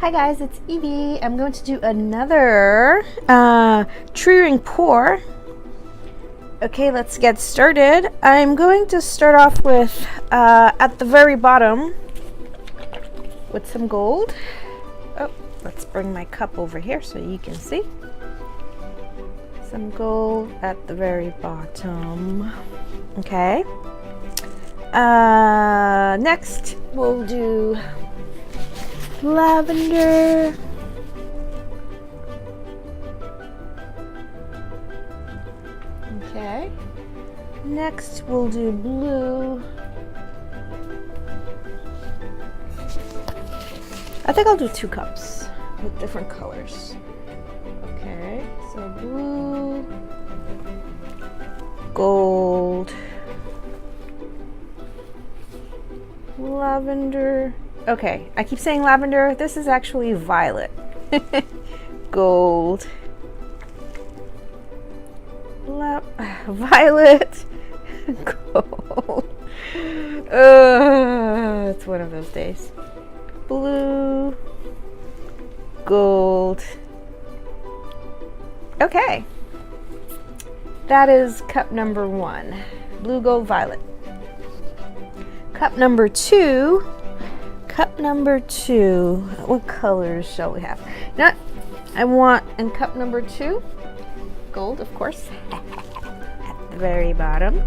Hi guys, it's Evie. I'm going to do another tree ring pour. Okay, let's get started. I'm going to start off with, at the very bottom, with some gold. Oh, let's bring my cup over here so you can see. Some gold at the very bottom. Okay. Next, we'll do lavender. Okay. Next, we'll do blue. I think I'll do 2 cups with different colors. Okay, so blue, gold, lavender. Okay, I keep saying lavender. This is actually violet. Gold. Violet. Gold. It's one of those days. Blue. Gold. Okay. That is cup number 1. Blue, gold, violet. Cup number 2. Cup number 2. What colors shall we have? Now, I want in cup number 2, gold, of course, at the very bottom.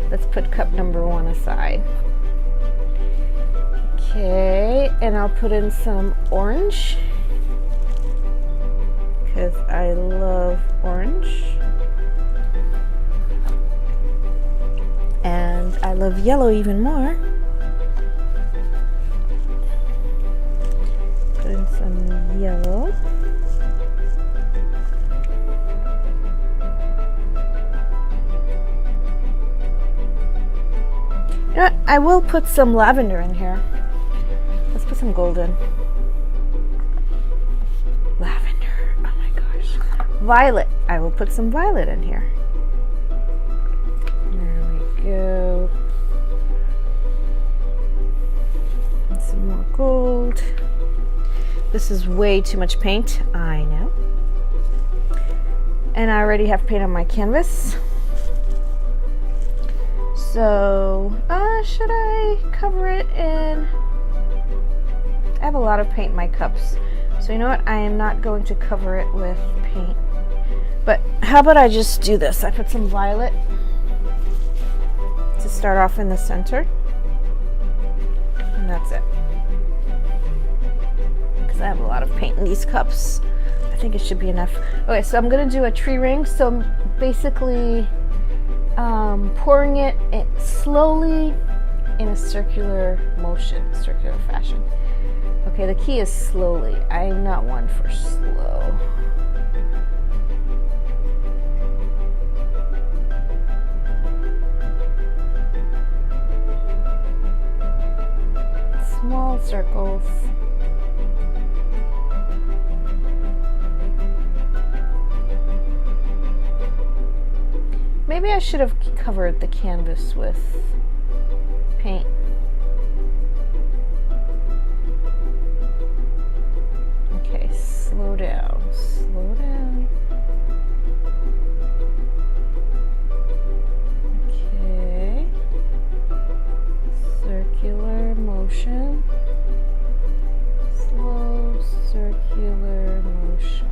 Let's put cup number 1 aside. Okay, and I'll put in some orange because I love orange. And I love yellow even more. Put in some yellow. You know what? I will put some lavender in here. Let's put some gold in. Lavender. Oh my gosh. Violet. I will put some violet in here. There we go. And some more gold. This is way too much paint. I know. And I already have paint on my canvas. So, should I cover it in? I have a lot of paint in my cups. So you know what? I am not going to cover it with paint. But how about I just do this? I put some violet to start off in the center. And that's it. Because I have a lot of paint in these cups. I think it should be enough. Okay, so I'm going to do a tree ring. So I'm basically pouring it slowly in a circular motion, circular fashion. Okay, the key is slowly. I'm not one for slow. Small circles. Maybe I should have covered the canvas with paint. Okay, slow down, slow down. Okay, circular motion, slow circular motion.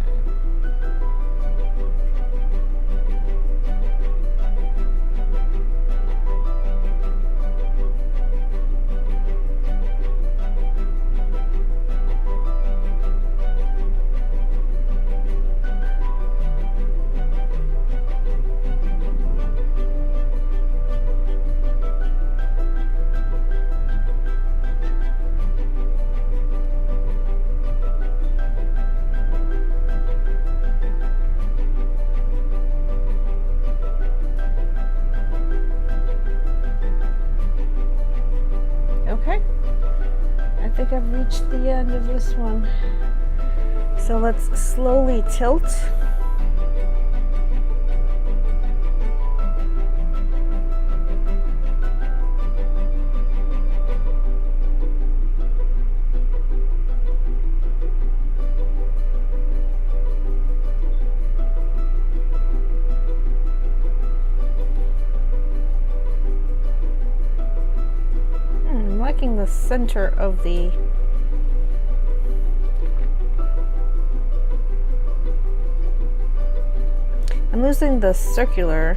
Okay, I think I've reached the end of this one. So let's slowly tilt. taking the center of the I'm losing the circular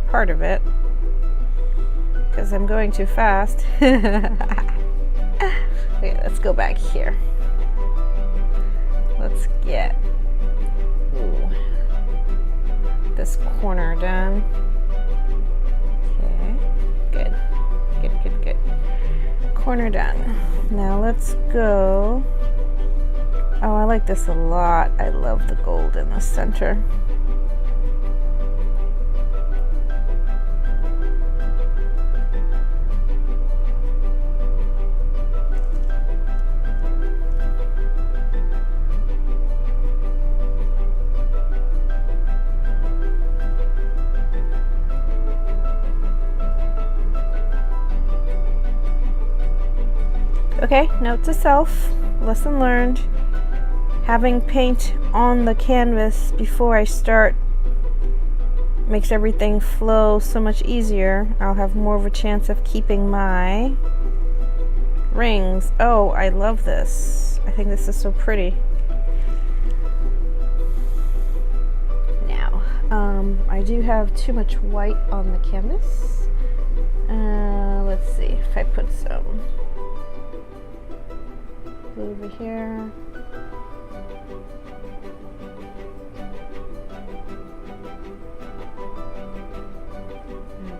part of it because I'm going too fast. Okay, let's go back here. Let's get this corner done. Okay, good. Corner done. Now let's go. Oh, I like this a lot. I love the gold in the center. Okay, note to self, lesson learned. Having paint on the canvas before I start makes everything flow so much easier. I'll have more of a chance of keeping my rings. Oh, I love this. I think this is so pretty. Now, I do have too much white on the canvas. Let's see if I put some blue over here.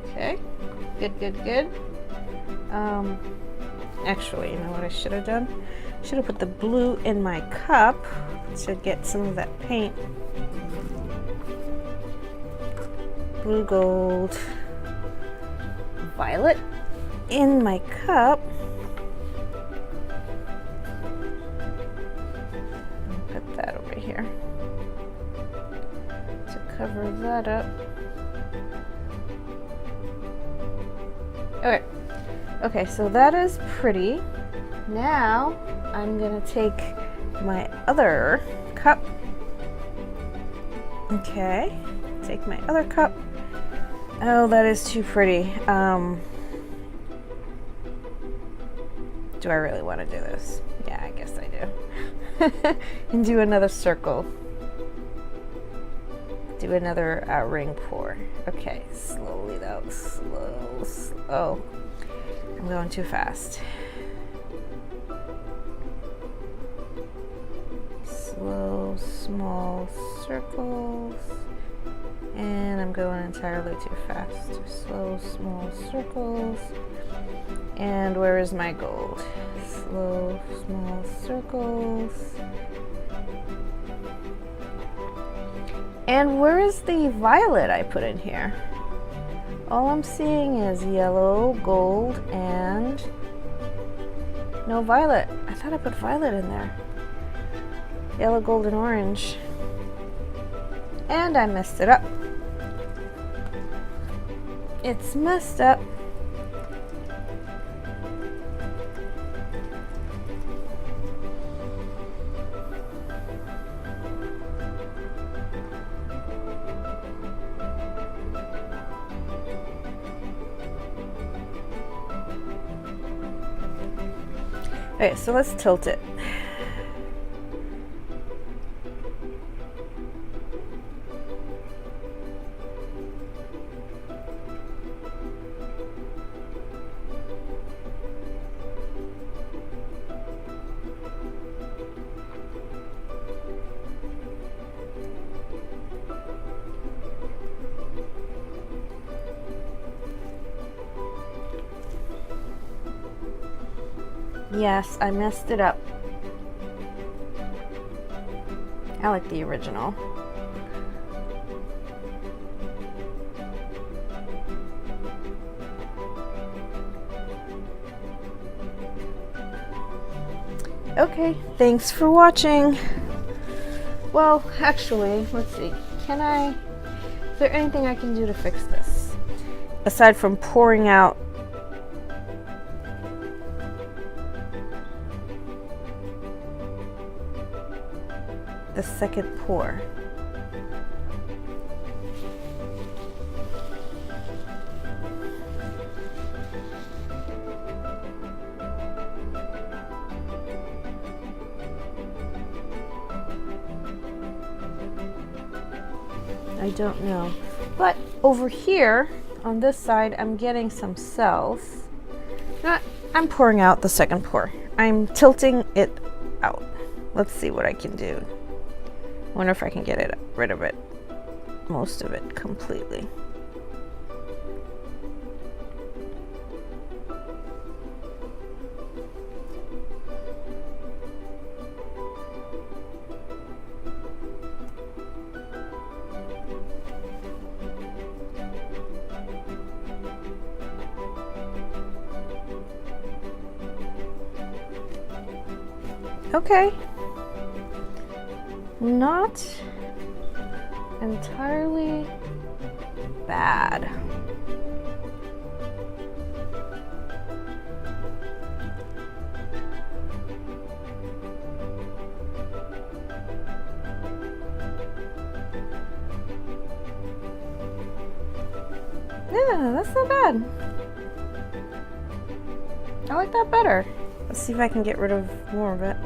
Okay, good. Actually, you know what I should have done? I should have put the blue in my cup to get some of that paint. Blue, gold, violet in my cup. Put that over here to cover that up. Okay, so that is pretty. Now I'm gonna take my other cup. Okay, take my other cup. Oh, that is too pretty. Do I really want to do this? Yeah, I guess I do. And do another circle. Do another ring pour. Okay, slowly though. Slow. I'm going too fast. Slow, small circles. And I'm going entirely too fast. Slow, small circles. And where is my gold? Slow, small circles. And where is the violet I put in here? All I'm seeing is yellow, gold, and no violet. I thought I put violet in there. Yellow, gold, and orange. And I messed it up. It's messed up. Okay, so let's tilt it. Yes, I messed it up. I like the original. Okay, thanks for watching. Well, actually, let's see. Is there anything I can do to fix this? Aside from pouring out the second pour. I don't know. But over here on this side, I'm getting some cells. I'm pouring out the second pour. I'm tilting it out. Let's see what I can do. Wonder if I can get rid of it, most of it completely. Okay. Not entirely bad. Yeah, that's not bad. I like that better. Let's see if I can get rid of more of it.